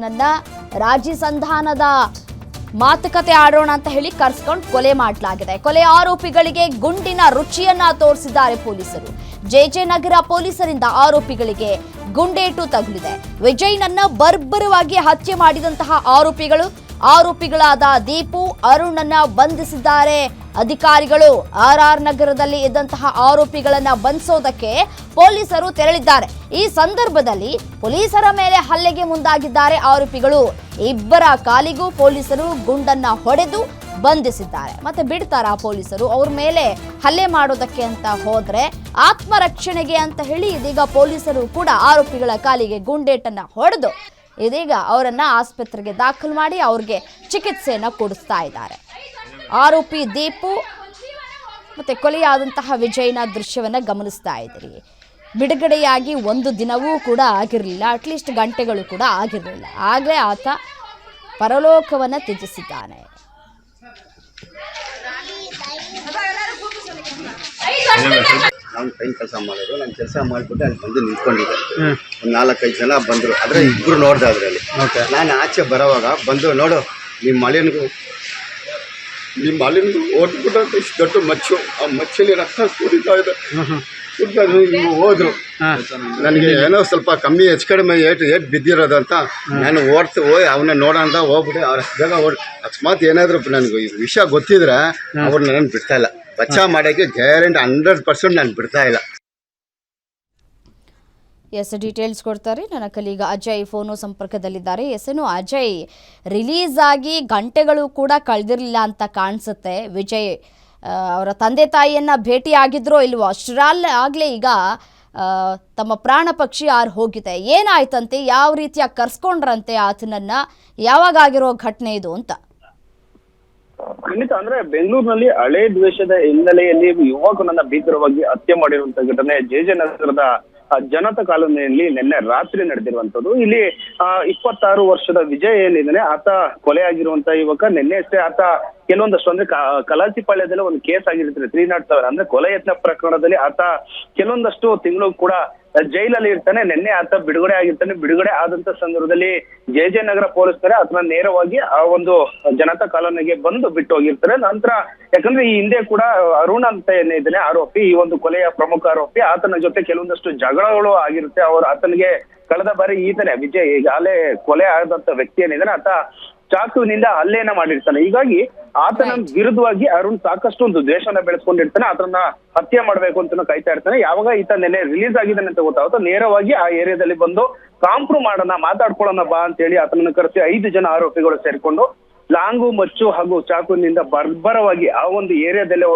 ಆತನನ್ನ ರಾಜಿ ಸಂಧಾನದ ಮಾತುಕತೆ ಆಡೋಣ ಅಂತ ಹೇಳಿ ಕರೆಸ್ಕೊಂಡು ಕೊಲೆ ಮಾಡಲಾಗಿದೆ. ಕೊಲೆ ಆರೋಪಿಗಳಿಗೆ ಗುಂಡಿನ ರುಚಿಯನ್ನ ತೋರಿಸಿದ್ದಾರೆ ಪೊಲೀಸರು. ಜೆಜೆ ನಗರ ಪೊಲೀಸರಿಂದ ಆರೋಪಿಗಳಿಗೆ ಗುಂಡೇಟು ತಗುಲಿದೆ. ವಿಜಯ್ನನ್ನ ಬರ್ಬರವಾಗಿ ಹತ್ಯೆ ಮಾಡಿದಂತಹ ಆರೋಪಿಗಳಾದ ದೀಪು, ಅರುಣನ್ನ ಬಂಧಿಸಿದ್ದಾರೆ ಅಧಿಕಾರಿಗಳು. RR ನಗರದಲ್ಲಿ ಇದ್ದಂತಹ ಆರೋಪಿಗಳನ್ನ ಬಂಧಿಸೋದಕ್ಕೆ ಪೊಲೀಸರು ತೆರಳಿದ್ದಾರೆ. ಈ ಸಂದರ್ಭದಲ್ಲಿ ಪೊಲೀಸರ ಮೇಲೆ ಹಲ್ಲೆಗೆ ಮುಂದಾಗಿದ್ದಾರೆ ಆರೋಪಿಗಳು. ಇಬ್ಬರ ಕಾಲಿಗೂ ಪೊಲೀಸರು ಗುಂಡನ್ನ ಹೊಡೆದು ಬಂಧಿಸಿದ್ದಾರೆ. ಮತ್ತೆ ಬಿಡ್ತಾರ ಪೊಲೀಸರು? ಅವ್ರ ಮೇಲೆ ಹಲ್ಲೆ ಮಾಡೋದಕ್ಕೆ ಅಂತ ಹೋದ್ರೆ ಆತ್ಮರಕ್ಷಣೆಗೆ ಅಂತ ಹೇಳಿ ಇದೀಗ ಪೊಲೀಸರು ಕೂಡ ಆರೋಪಿಗಳ ಕಾಲಿಗೆ ಗುಂಡೇಟನ್ನ ಹೊಡೆದು ಇದೀಗ ಅವರನ್ನ ಆಸ್ಪತ್ರೆಗೆ ದಾಖಲು ಮಾಡಿ ಅವ್ರಿಗೆ ಚಿಕಿತ್ಸೆಯನ್ನ ಕೊಡಿಸ್ತಾ ಇದ್ದಾರೆ. ಆರೋಪಿ ದೀಪು ಮತ್ತೆ ಕೊಲೆಯಾದಂತಹ ವಿಜಯ್ನ ದೃಶ್ಯವನ್ನ ಗಮನಿಸ್ತಾ ಇದ್ದೀರಿ. ಬಿಡುಗಡೆಯಾಗಿ ಒಂದು ದಿನವೂ ಕೂಡ ಆಗಿರಲಿಲ್ಲ, ಅಟ್ಲೀಸ್ಟ್ ಗಂಟೆಗಳು ಕೂಡ ಆಗಿರಲಿಲ್ಲ. ಆಗಲೇ ಆತ ಪರಲೋಕವನ್ನ ತ್ಯಜಿಸಿದ್ದಾನೆ. ನಾನು ಟೈಮ್ ಕೆಲಸ ಮಾಡೋದು, ನಾನು ಕೆಲಸ ಮಾಡಿಬಿಟ್ಟು ಅಲ್ಲಿ ಬಂದು ನಿಂತ್ಕೊಂಡಿದ್ದೆ. ಒಂದು 4-5 ಜನ ಬಂದರು, ಆದರೆ ಇಬ್ಬರು ನೋಡ್ದೆ ಅದರಲ್ಲಿ. ನಾನು ಆಚೆ ಬರೋವಾಗ ಬಂದು ನೋಡು ನಿಮ್ಮ ಮಳೆನಿಗೂ ಓದ್ಬಿಟ್ಟು ಇಷ್ಟು ದೊಡ್ಡ ಮಚ್ಚು, ಆ ಮಚ್ಚಲ್ಲಿ ರಕ್ತ ಸುರಿತಾ ಇದೆ. ಹೋದ್ರು. ನನಗೆ ಏನೋ ಸ್ವಲ್ಪ ಕಮ್ಮಿ ಹೆಚ್ಚು ಕಡಿಮೆ ಏಟ್ ಬಿದ್ದಿರೋದು ಅಂತ ನಾನು ಹೋಗಿ ಅವನ್ನ ನೋಡೋಣ ಹೋಗ್ಬಿಟ್ಟು ಅವ್ರ ಬೇಗ ಅಕಸ್ಮಾತ್ ಏನಾದರೂ ನನಗೆ ಈ ವಿಷಯ ಗೊತ್ತಿದ್ರೆ ಅವ್ರನ್ನ ನಾನು ಬಿಡ್ತಾ ಇಲ್ಲ. ಬಚಾವ್ ಮಾಡೋಕ್ಕೆ ಗ್ಯಾರಂಟಿ 100% ನಾನು ಬಿಡ್ತಾ ಇಲ್ಲ. ಡೀಟೇಲ್ಸ್ ಕೊಡ್ತಾರೆ ನನ್ನ ಕಲೀಗ ಅಜಯ್ ಫೋನು ಸಂಪರ್ಕದಲ್ಲಿದ್ದಾರೆ. ಅಜಯ್, ರಿಲೀಸ್ ಆಗಿ ಗಂಟೆಗಳು ಕೂಡ ಕಳೆದಿರಲಿಲ್ಲ ಅಂತ ಕಾಣಿಸುತ್ತೆ. ವಿಜಯ್ ಅವರ ತಂದೆ ತಾಯಿಯನ್ನ ಭೇಟಿ ಆಗಿದ್ರೋ ಇಲ್ವೋ, ಅಷ್ಟರಲ್ಲಾಗಲೇ ಈಗ ತಮ್ಮ ಪ್ರಾಣ ಪಕ್ಷಿ ಹೋಗಿದೆ. ಏನಾಯ್ತಂತೆ? ಯಾವ ರೀತಿಯಾಗಿ ಕರ್ಸ್ಕೊಂಡ್ರಂತೆ ಆತನನ್ನ? ಯಾವಾಗ ಆಗಿರೋ ಘಟನೆ ಇದು ಅಂತ? ಖಂಡಿತ, ಅಂದ್ರೆ ಬೆಂಗಳೂರಿನಲ್ಲಿ ಹಳೆ ದ್ವೇಷದ ಹಿನ್ನೆಲೆಯಲ್ಲಿ ಯುವಕನನ್ನ ಭೀಕರವಾಗಿ ಹತ್ಯೆ ಮಾಡಿರುವಂತಹ ಘಟನೆ ಜೆಜೆ ನಗರದ ಜನತಾ ಕಾಲೋನಿಯಲ್ಲಿ ನಿನ್ನೆ ರಾತ್ರಿ ನಡೆದಿರುವಂತದ್ದು. ಇಲ್ಲಿ 26 ವರ್ಷದ ವಿಜಯ್ ಏನಿದ್ದಾನೆ, ಆತ ಕೊಲೆ ಆಗಿರುವಂತಹ ಯುವಕ. ನಿನ್ನೆ ಅಷ್ಟೇ ಆತ ಕೆಲವೊಂದಷ್ಟು ಅಂದ್ರೆ ಕಲಾಸಿಪಾಳ್ಯದಲ್ಲಿ ಒಂದು ಕೇಸ್ ಆಗಿರುತ್ತೆ 307 ಅಂದ್ರೆ ಕೊಲೆ ಯತ್ನ ಪ್ರಕರಣದಲ್ಲಿ ಆತ ಕೆಲವೊಂದಷ್ಟು ತಿಂಗಳು ಕೂಡ ಜೈಲಲ್ಲಿ ಇರ್ತಾನೆ. ನಿನ್ನೆ ಆತ ಬಿಡುಗಡೆ ಆಗಿರ್ತಾನೆ. ಬಿಡುಗಡೆ ಆದಂತ ಸಂದರ್ಭದಲ್ಲಿ ಜೆಜೆ ನಗರ ಪೊಲೀಸರೇ ಆತನ ನೇರವಾಗಿ ಆ ಒಂದು ಜನತಾ ಕಾಲೋನಿಗೆ ಬಂದು ಬಿಟ್ಟು ಹೋಗಿರ್ತಾರೆ. ನಂತರ ಯಾಕಂದ್ರೆ ಈ ಹಿಂದೆ ಕೂಡ ಅರುಣ್ ಅಂತ ಏನಿದ್ದಾನೆ ಆರೋಪಿ, ಈ ಒಂದು ಕೊಲೆಯ ಪ್ರಮುಖ ಆರೋಪಿ, ಆತನ ಜೊತೆ ಕೆಲವೊಂದಷ್ಟು ಜಗಳಗಳು ಆಗಿರುತ್ತೆ. ಆತನಿಗೆ ಕಳೆದ ಬಾರಿ ಈತನೇ ವಿಜಯ್ ಈಗಾಗಲೇ ಕೊಲೆ ಆದಂತ ವ್ಯಕ್ತಿ ಏನಿದ್ದಾನೆ ಆತ ಚಾಕುವಿನಿಂದ ಹಲ್ಲೆಯನ್ನ ಮಾಡಿರ್ತಾನೆ. ಹೀಗಾಗಿ ಆತನ ವಿರುದ್ಧವಾಗಿ ಅರುಣ್ ಸಾಕಷ್ಟು ಒಂದು ದ್ವೇಷನ ಬೆಳೆಸ್ಕೊಂಡಿರ್ತಾನೆ. ಆತನ ಹತ್ಯೆ ಮಾಡ್ಬೇಕು ಅಂತ ಕಾಯ್ತಾ ಇರ್ತಾನೆ. ಯಾವಾಗ ಈತ ನೆನ್ನೆ ರಿಲೀಸ್ ಆಗಿದ್ದಾನೆ ಅಂತ ಗೊತ್ತಾಗುತ್ತೋ ನೇರವಾಗಿ ಆ ಏರಿಯಾದಲ್ಲಿ ಬಂದು ಕಾಂಪ್ರೂವ್ ಮಾಡೋಣ, ಮಾತಾಡ್ಕೊಳ್ಳೋಣ ಬಾ ಅಂತ ಹೇಳಿ ಆತನನ್ನು ಕರೆಸಿ 5 ಜನ ಆರೋಪಿಗಳು ಸೇರ್ಕೊಂಡು ಲಾಂಗು, ಮಚ್ಚು ಹಾಗೂ ಚಾಕುವಿನಿಂದ ಬರ್ಬರವಾಗಿ ಆ ಒಂದು ಏರಿಯಾದಲ್ಲಿ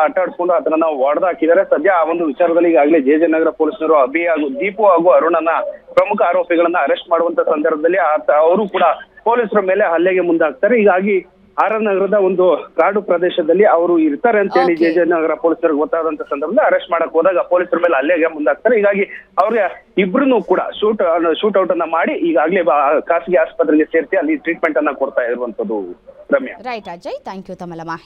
ಅಟ್ಟಾಡ್ಸ್ಕೊಂಡು ಆತನನ್ನ ಹೊಡೆದಾಕಿದ್ದಾರೆ. ಸದ್ಯ ಆ ಒಂದು ವಿಚಾರದಲ್ಲಿ ಈಗಾಗಲೇ ಜೆಜೆ ನಗರ ಪೊಲೀಸರು ಅಭಿ ಹಾಗೂ ದೀಪು ಹಾಗೂ ಅರುಣನ ಪ್ರಮುಖ ಆರೋಪಿಗಳನ್ನ ಅರೆಸ್ಟ್ ಮಾಡುವಂತ ಸಂದರ್ಭದಲ್ಲಿ ಅವರು ಕೂಡ ಪೊಲೀಸರ ಮೇಲೆ ಹಲ್ಲೆಗೆ ಮುಂದಾಗ್ತಾರೆ. ಹೀಗಾಗಿ RR ನಗರದ ಒಂದು ಕಾಡು ಪ್ರದೇಶದಲ್ಲಿ ಅವರು ಇರ್ತಾರೆ ಅಂತ ಹೇಳಿ ಜೆಜೆ ನಗರ ಪೊಲೀಸರಿಗೆ ಗೊತ್ತಾದಂತ ಸಂದರ್ಭದಲ್ಲಿ ಅರೆಸ್ಟ್ ಮಾಡಕ್ ಹೋದಾಗ ಪೊಲೀಸರ ಮೇಲೆ ಹಲ್ಲೆಗೆ ಮುಂದಾಗ್ತಾರೆ. ಹೀಗಾಗಿ ಅವ್ರಿಗೆ ಇಬ್ರು ಕೂಡ ಶೂಟ್ ಔಟ್ ಅನ್ನ ಮಾಡಿ ಈಗಾಗಲೇ ಖಾಸಗಿ ಆಸ್ಪತ್ರೆಗೆ ಸೇರಿಸಿ ಅಲ್ಲಿ ಟ್ರೀಟ್ಮೆಂಟ್ ಅನ್ನ ಕೊಡ್ತಾ ಇರುವಂತದ್ದು. Ramya. Right Ajay, thank you ತಮ್ಮ ಮಾಹಿತಿ.